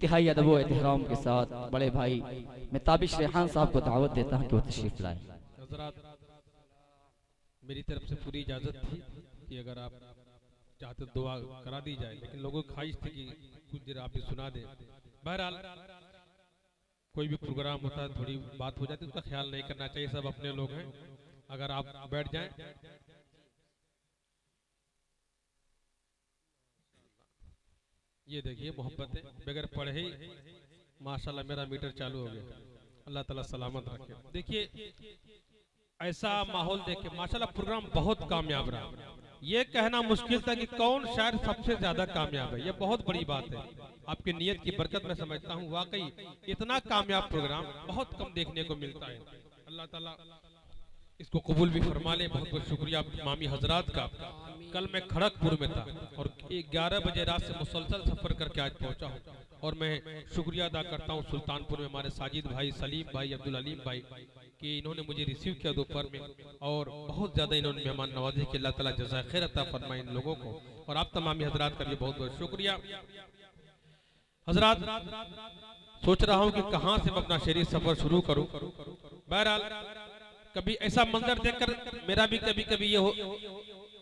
तिहाई अदब व एहतराम के साथ बड़े भाई मैं ताबिश रेहान साहब को दावत देता हूं कि वो तशरीफ लाए। हजरात, मेरी तरफ से पूरी इजाज़त थी कि अगर आप चाहते तो दुआ करा दी जाए, लेकिन लोगों की ख्वाहिश थी कि कुछ देर आप भी सुना दें। बहरहाल कोई भी प्रोग्राम होता है थोड़ी बात हो जाती है, उसका ख्याल नहीं करना चाहिए, सब अपने लोग हैं। अगर आप बैठ जाएं। ये देखिए मोहब्बतें बगैर पढ़े ही माशाल्लाह मेरा मीटर चालू हो गया। अल्लाह ताला सलामत रखे। देखिए ऐसा माहौल देख के माशाल्लाह प्रोग्राम बहुत कामयाब रहा। ये कहना मुश्किल था कि कौन शायर सबसे ज्यादा कामयाब है, ये बहुत बड़ी बात है। आपकी नीयत की बरकत मैं समझता हूँ, वाकई इतना कामयाब प्रोग्राम बहुत कम देखने को मिलता है। अल्लाह ताला इसको कबूल भी फरमा ले। बहुत बहुत शुक्रिया मामी हजरात का। कल मैं खड़गपुर में था और 11 बजे रात से मुसलसल सफर करके आज पहुंचा हूं, और मैं शुक्रिया अदा करता हूं सुल्तानपुर में हमारे साजिद भाई, सलीम भाई, अब्दुल अलीम भाई कि इन्होंने मुझे रिसीव किया दोपहर में, और बहुत ज्यादा इन्होंने मेहमान नवाजी की। अल्लाह ताला जज़ा खैर अता फरमाए इन लोगों को, और आप तमामी हजरात का भी बहुत बहुत शुक्रिया। हजरात, सोच रहा हूँ कि कहाँ से मैं अपना शेरी सफर शुरू करूँ। बहरहाल कभी ऐसा मंजर देखकर मेरा भी कभी कभी ये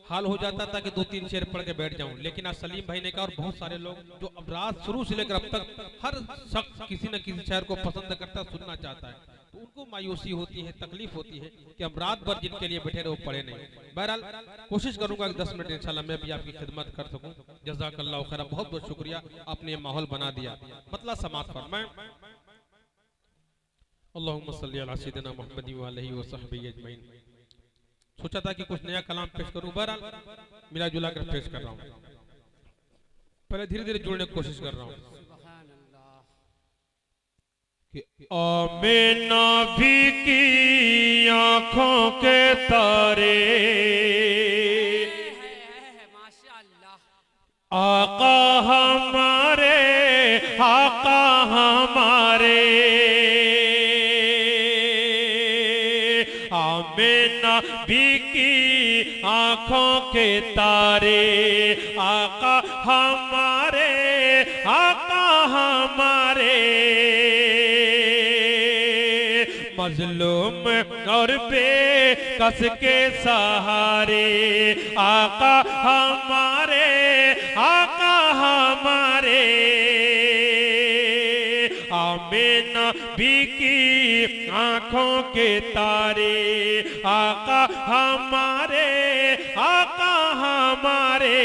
हाल हो जाता था कि 2-3 शेर पढ़ के बैठ जाऊं, लेकिन आज सलीम भाई ने कहा और बहुत सारे लोग जो अब रात शुरू से लेकर अब तक हर शख्स किसी न किसी शेर को पसंद करता, सुनना चाहता है, तो उनको मायूसी होती है, तकलीफ होती है कि हम रात भर जिनके लिए बैठे रहे वो पढ़े नहीं। बहरहाल कोशिश करूंगा कि 10 मिनट इंशाल्लाह मैं भी आपकी खिदमत कर सकूं। जज़ाकल्लाहु खैर, बहुत बहुत शुक्रिया, आपने ये माहौल बना दिया। मतलब समाज फरमाएं। अल्लाहुम्मा सल्ली अला सय्यिदिना मुहम्मद व आलिहि व सहबिहि अजमईन। सोचा था कि कुछ नया कलाम पेश करूं, बहरहाल मिला जुला कर पेश कर रहा हूं। पहले धीरे धीरे जुड़ने की कोशिश कर रहा हूं कि आमिना भी की आंखों के तारे, आका हमारे, आका हमारे, आमिना भी की आंखों के तारे, आका हमारे, आका हमारे, मजलूम और बेकस के सहारे, आका हमारे, आका हमारे, आमिना भी की आंखों के तारे, आका हमारे, आका हमारे।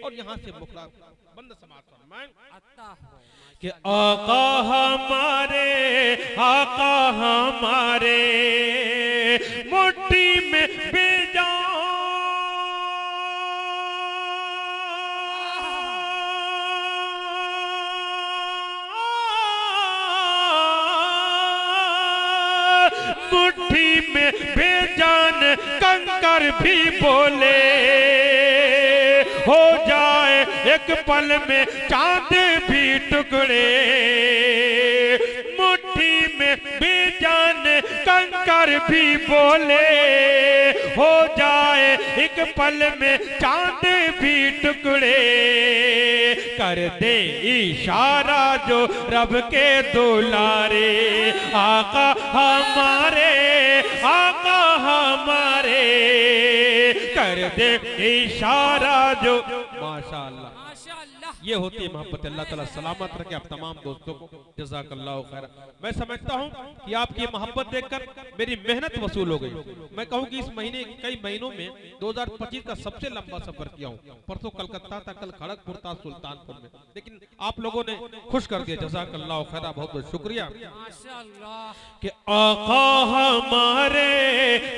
और यहाँ से मुखला बंद समाज फरमाएं कि आका हमारे, आका हमारे, मुट्ठी में बेजा मुट्ठी में बेजान कंकर भी बोले, हो जाए एक पल में चांद भी टुकड़े, मुट्ठी में बेजान कंकर भी बोले, हो जाए एक पल में चांद भी टुकड़े, कर दे इशारा जो रब के दुलारे, आका हमारे, आका हमारे, कर दे इशारा जो। माशाअल्लाह, ये होती है मोहब्बत। अल्लाह ताला सलामत रखे आप तमाम दोस्तों को। जज़ाकल्लाहु खैर। मैं समझता हूँ कि आपकी मोहब्बत देखकर मेरी मेहनत वसूल हो गई। मैं कहूँ कि इस महीने कई महीनों में 2025 का सबसे लंबा सफर किया हूँ। परसों कलकत्ता था, कल खड़गपुर था, सुल्तानपुर में, लेकिन आप लोगों ने खुश कर दिया। जज़ाकल्लाहु खैर, बहुत बहुत शुक्रिया। कि आका हमारे,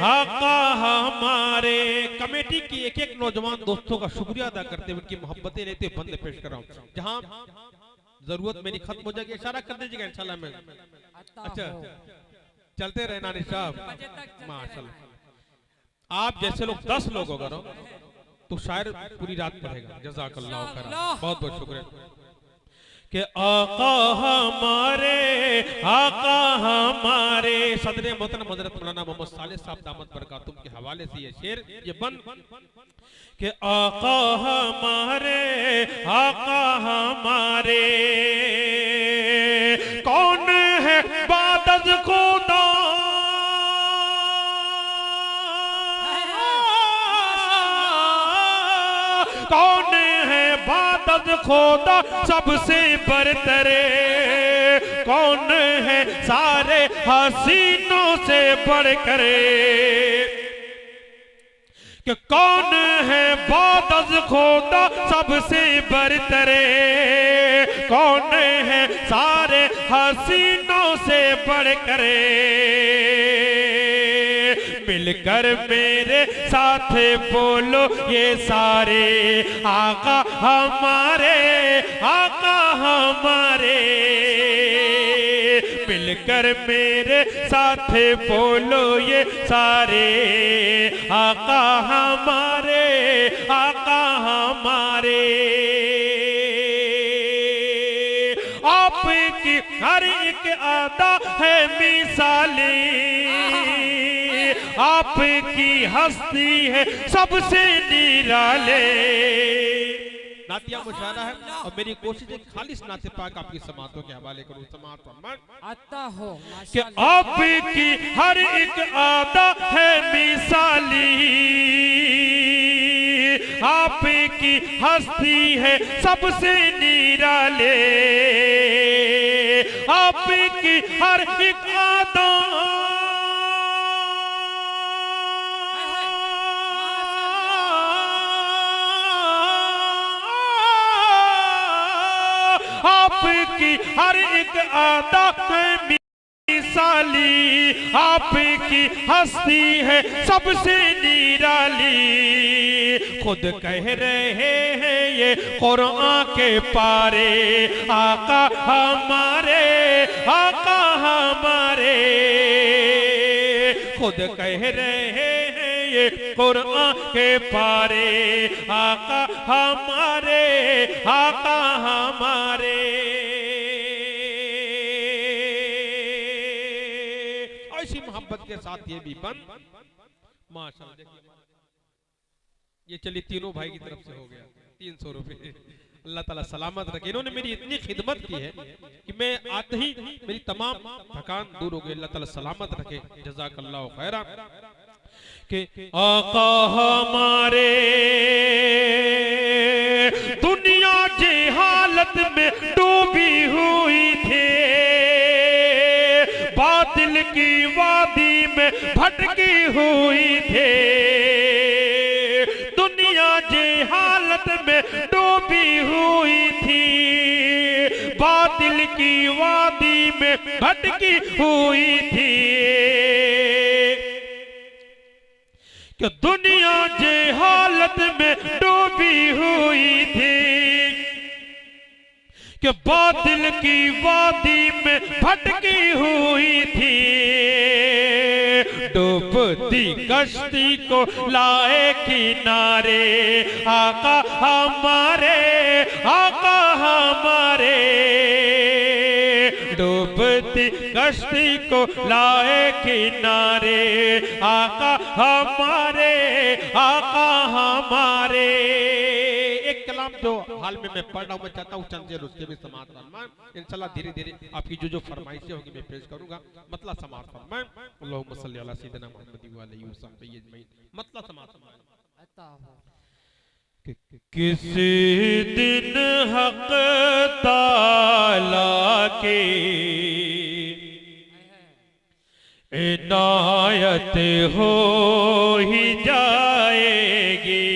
आका हमारे, कमेटी की एक एक नौजवान दोस्तों का शुक्रिया अदा करते हुए उनकी मोहब्बतें लेते बंद पेश कर रहा हूँ। जहाँ जरूरत मेरी खत्म हो जाएगी इशारा कर दीजिएगा इंशाल्लाह। मैं अच्छा चलते रहना निशाब। माशाल्लाह, आप जैसे लोग 10 लोग अगर हो तो शायर पूरी रात पढ़ेगा। जज़ाकल्लाहु खैर, बहुत बहुत शुक्रिया। कि आका हमारे, आका हमारे। सदर मोहतरम हज़रत मौलाना मोहम्मद सालेह साहब दामत बरकातुहू के हवाले से ये शेर ये बन कि आका हमारे, आका हमारे, कौन है बादज खुदा, कौन है बादज खुदा सबसे बरतरे, कौन है सारे हसीनों से बढ़कर, कि कौन है बादज खुदा सबसे बरतरे, कौन है सारे हसीनों से बढ़कर, मिलकर मेरे साथ बोलो ये सारे, आका हमारे, आका हमारे, मिलकर मेरे साथ बोलो ये सारे, आका हमारे, आका हमारे। आपकी हर एक अदा है मिसाली, आपकी हस्ती है सबसे निराले। नातिया मुशायरा है और मेरी कोशिश है खालिस नाते पाक आपकी समातों के हवाले करूं। समात फरमान आता हो कि आपकी हर एक आदा है मिसाली, आपकी हस्ती है सबसे निराले, आपकी हर एक आदा आपकी हर एक आदा मिसाली, आपकी हस्ती है सबसे निराली। खुद कह रहे हैं ये कुरान के पारे, आका हमारे, आका हमारे, खुद कह रहे हैं ये कुरान के पारे, आका हमारे, आका हमारे। ऐसी मोहब्बत के साथ ये भी बन माशाअल्लाह। देखिए ये चली तीनों भाई की तरफ से हो गया 300 रुपए। अल्लाह ताला सलामत रखे। इन्होंने मेरी इतनी खिदमत की है कि मैं आते ही मेरी तमाम थकान दूर हो गई। अल्लाह ताला सलामत रखे। जज़ाकल्लाहु खैरा। कि आका हमारे दुनिया की हालत में डूबी हुई थे, बातिल की वादी में भटकी हुई थे, दुनिया की हालत में डूबी हुई थी, बातिल की वादी में भटकी हुई थी, कि दुनिया की हालत में डूबी हुई थी, कि बातिल की वादी में भटकी हुई थी, डूबती कश्ती को लाए किनारे, आका हमारे, आका हमारे, डूबती कश्ती को लाए किनारे, आका हमारे, आका हमारे। एक कलाम जो हाल में मैं पढ़ रहा हूँ, मैं चाहता हूँ चंद उसके भी समात फरमान। इंशाल्लाह धीरे धीरे आपकी जो फरमाइशें होंगी मैं पेश करूंगा। मतलब समात फरमान। अल्लाहुम्मा सल्ली अला सय्यिदिना मुहम्मद व अलैहि वसल्लम अजमईन। मतलब समात फरमान। किसी दिन हक ताला के इनायत हो ही जाएगी।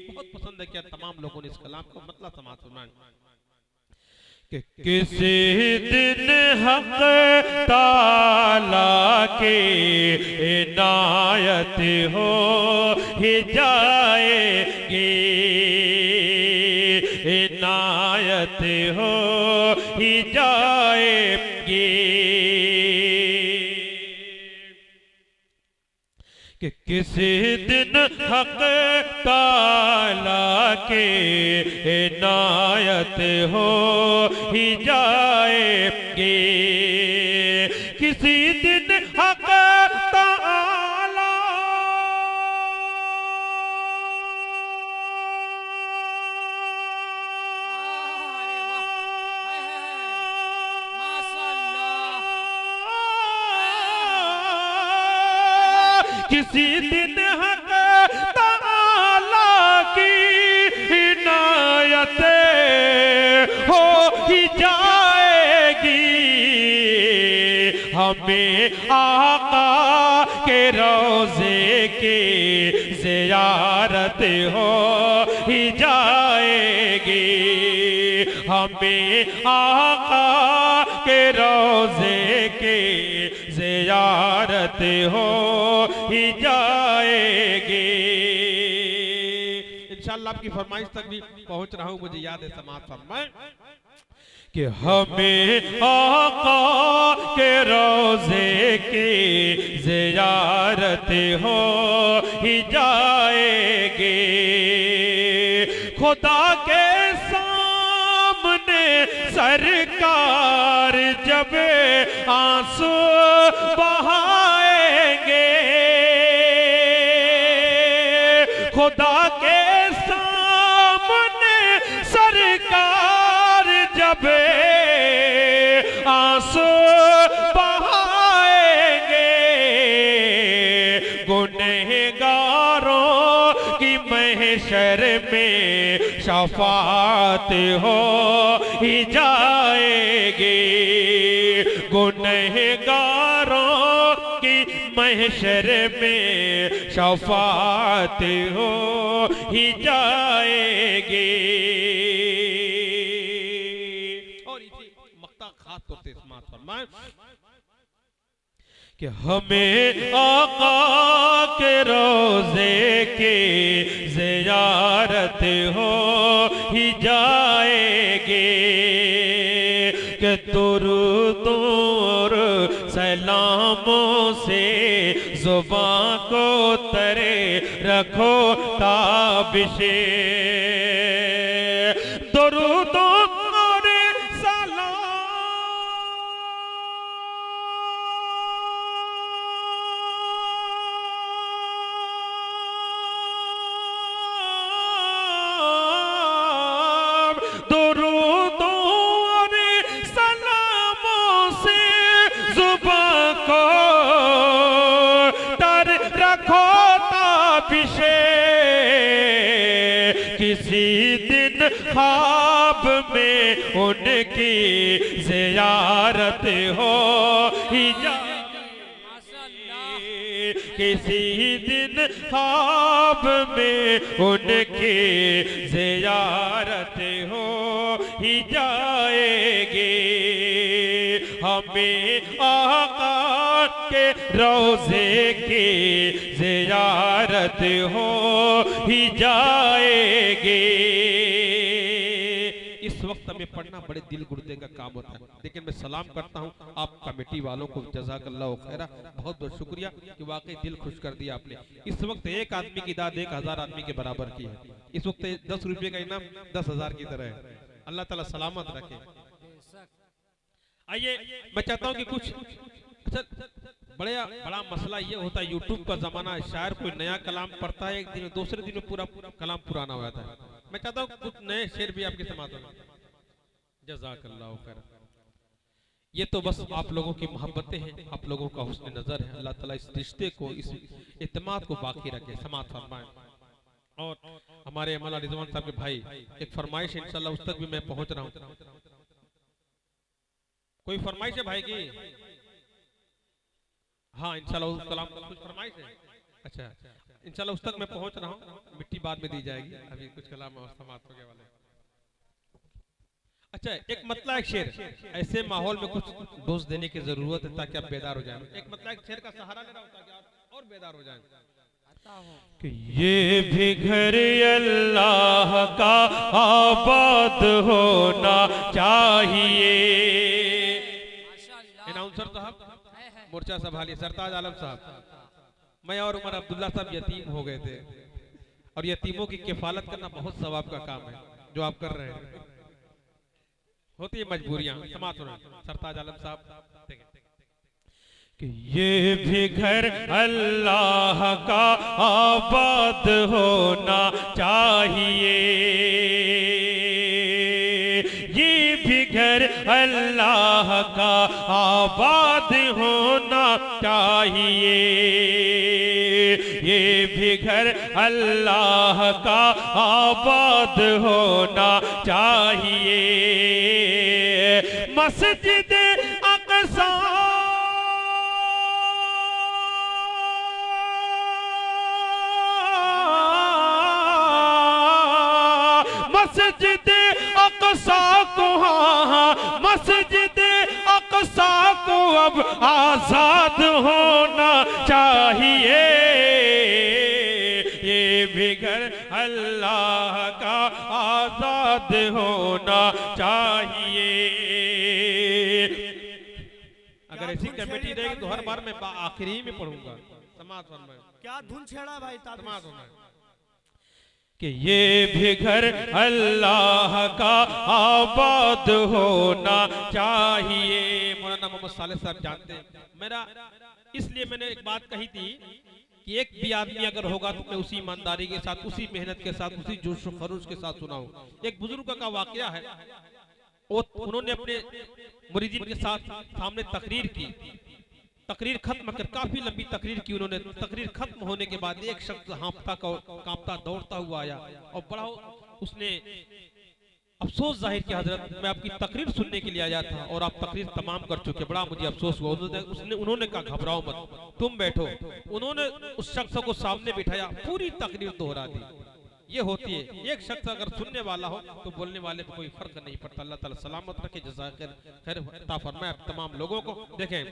बहुत पसंद है क्या तमाम लोगों ने इस कलाम को। मतलब समात फरमान कि किसी दिन हक ताला के इनायत हो ही जाएगी, इनायत हो ही जाएगी। कि किसी दिन हक ताला के इनायत हो ही जाएगी, किसी दिन हक ताला किसी दिन हक ताला की इनायत हो ही जाएगी, हमें आका के रोज़े की ज़ियारत हो ही जाएगी, हमें आका के रोज़े की ज़ियारत हो ही जाएगी। इंशाअल्लाह आपकी फरमाइश तक भी पहुंच रहा हूं, मुझे याद है समाज फरमाए कि हमें आका के रोज़े की ज़ियारत हो ही जाएगी, खुदा के सामने सरकार जब आंसू बहाएंगे, खुदा के सामने सरकार जब आंसू बहाएंगे, गुनहगारों की महशर में शफाअत हो ही जाएगी, गुनहगारों की महशर में शफाअत हो ही जाएगी। और इसी मक्ता खास तौर से समाज फरमाए कि हमें आका के रोज़े की ज़ियारत हो ही जाएगी, कि दुरूद और सलामों से ज़ुबान को तरे रखो ताबिशे, दुरूद और सलाम दुरूद और सलामों से ज़ुबान को तर रखो ताबिशे, किसी दिन ख्वाब में उनकी ज़ियारत हो ही जाएगी, किसी दिन ख्वाब में उनकी ज़ियारत हो ही जाएगी, हमें आका के रोज़े की ज़ियारत हो ही जाएगी। इस वक्त में पढ़ना बड़े दिल गुर्दे का काम होता है, लेकिन मैं सलाम करता हूँ आप कमेटी वालों को, जज़ाकल्लाहु खैरा, बहुत बहुत शुक्रिया कि वाकई दिल खुश कर दिया आपने। इस वक्त एक आदमी की दाद 1000 आदमी के बराबर की है। इस वक्त 10 रुपये का इनाम 10,000 की तरह है। अल्लाह ताला सलामत रखे। आइए मैं चाहता हूँ कि कुछ बड़ा मसला ये होता है, यूट्यूब का जमाना है, शायर कोई नया कलाम पढ़ता है, एक दिन में दूसरे दिन में पूरा कलाम पुराना हो जाता है। मैं चाहता हूँ कुछ नए शेर भी आपके समाज में। जज़ाकल्लाहु खैर। ये तो बस आप लोगों की मोहब्बतें हैं, आप लोगों का हुस्न नजर है। अल्लाह ताला इस रिश्ते को, इस इत्मीनान को बाकी रखे, समाज फरमाए। और हमारे मौलाना रिजवान साहब के भाई एक फरमाइश है, इंशाल्लाह उस तक भी मैं पहुंच रहा हूँ। कोई फरमाइश है भाई की? हाँ इंशाल्लाह उस कलाम कुछ फरमाइश है। अच्छा इंशाल्लाह उस तक मैं पहुंच रहा हूँ, मिट्टी बाद में दी जाएगी, अभी कुछ कलाम समाप्त होने वाले। अच्छा एक मतलब एक शेर, ऐसे माहौल में कुछ डोज देने की जरूरत है ताकि आप बेदार हो जाएं। एक मतलब एक शेर का सहारा लेना होता है कि आप और बेदार हो जाएं। कि ये भी घर अल्लाह का आबाद होना चाहिए। अनाउंसर साहब, मोर्चा संभालिए, सरताज आलम साहब, मैं और उमर अब्दुल्ला साहब यतीम हो गए थे, और यतीमों की किफालत करना बहुत सवाब का काम है जो आप कर रहे हैं। होती है मजबूरियां। समाज सुनो सरताज आलम साहब कि ये भी घर अल्लाह का आबाद होना चाहिए, ये भी घर अल्लाह का आबाद होना चाहिए, ये भी घर अल्लाह का आबाद होना चाहिए। मस्जिद अक़सा मस्जिद अक़सा को, हाँ मस्जिद अक़सा को अब आजाद होना चाहिए, ये भी घर अल्लाह का आजाद होना चाहिए। अगर ऐसी कमेटी रहेगी तो हर बार मैं आखिरी में पढ़ूंगा। समाज फरमाए क्या धुन छेड़ा भाई ताबिश। समाज फरमाए कि ये भी घर अल्लाह का आबाद होना चाहिए। मौलाना मोहम्मद सालेह साहब जानते हैं मेरा, इसलिए मैंने एक बात कही थी कि एक भी आदमी अगर होगा तो मैं उसी ईमानदारी के साथ, उसी मेहनत के साथ, उसी जोश और खरूश के साथ सुनाऊं। एक बुजुर्ग का वाकया है, उन्होंने अपने मुरीदीन के साथ सामने तकरीर की, तकरीर खत्म कर, काफी लंबी तकरीर की उन्होंने। तकरीर खत्म होने के बाद एक शख्स हाँफता कांपता दौड़ता हुआ आया और बड़ा उसने अफसोस जाहिर किया, हजरत मैं आपकी तकरीर सुनने के लिए आया था और आप तकरीर तमाम कर चुके, बड़ा मुझे अफसोस हुआ। उन्होंने कहा घबराओ मत, तुम बैठो। उन्होंने उस शख्स को सामने बिठाया, पूरी तकरीर दोहरा दी। ये होती है, एक शख्स अगर सुनने वाला हो तो बोलने वाले पे कोई फर्क नहीं पड़ता। अल्लाह ताला सलामत रखे, जज़ाकिर खैर अता फरमाए तमाम लोगों को। देखें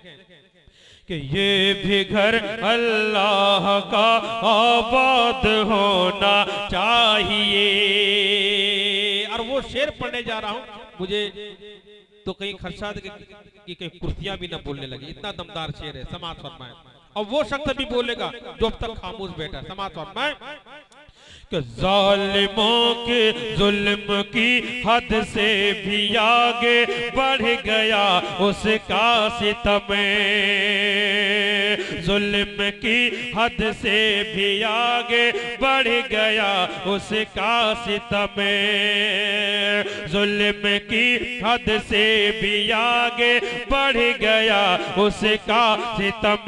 कि ये भी घर अल्लाह का आबाद होना चाहिए। और वो शेर पढ़ने जा रहा हूँ, मुझे तो कहीं खर्चा कि कहीं कुर्सियां भी ना बोलने लगी, इतना दमदार शेर है। समाज फरमाए। और वो शख्स भी बोलेगा जो अब तक खामोश बैठा है। समाज फरमाए कि जालिमों के जुल्म की हद से भी आगे बढ़ गया उसका सितम, जुल्म की हद से भी आगे बढ़ गया उसका सितम, जुल्म की हद से भी आगे बढ़ गया उसका सितम।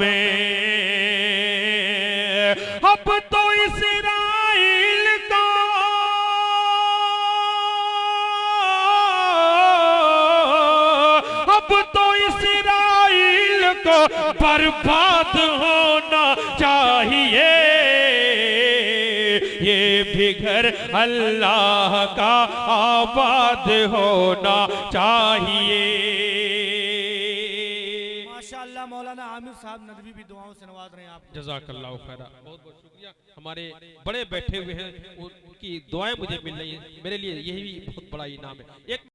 अब तो इसराइल का अब तो इसराइल को बर्बाद होना चाहिए, ये भी घर अल्लाह का आबाद होना चाहिए। माशाअल्लाह मौलाना आमिर साहब नदवी भी दुआओं से नवाज रहे हैं आप। जज़ाकल्लाहु खैरा, बहुत बहुत शुक्रिया। हमारे बड़े बैठे हुए हैं, उनकी दुआएं मुझे मिल रही हैं, मेरे लिए यही बहुत बड़ा इनाम है। एक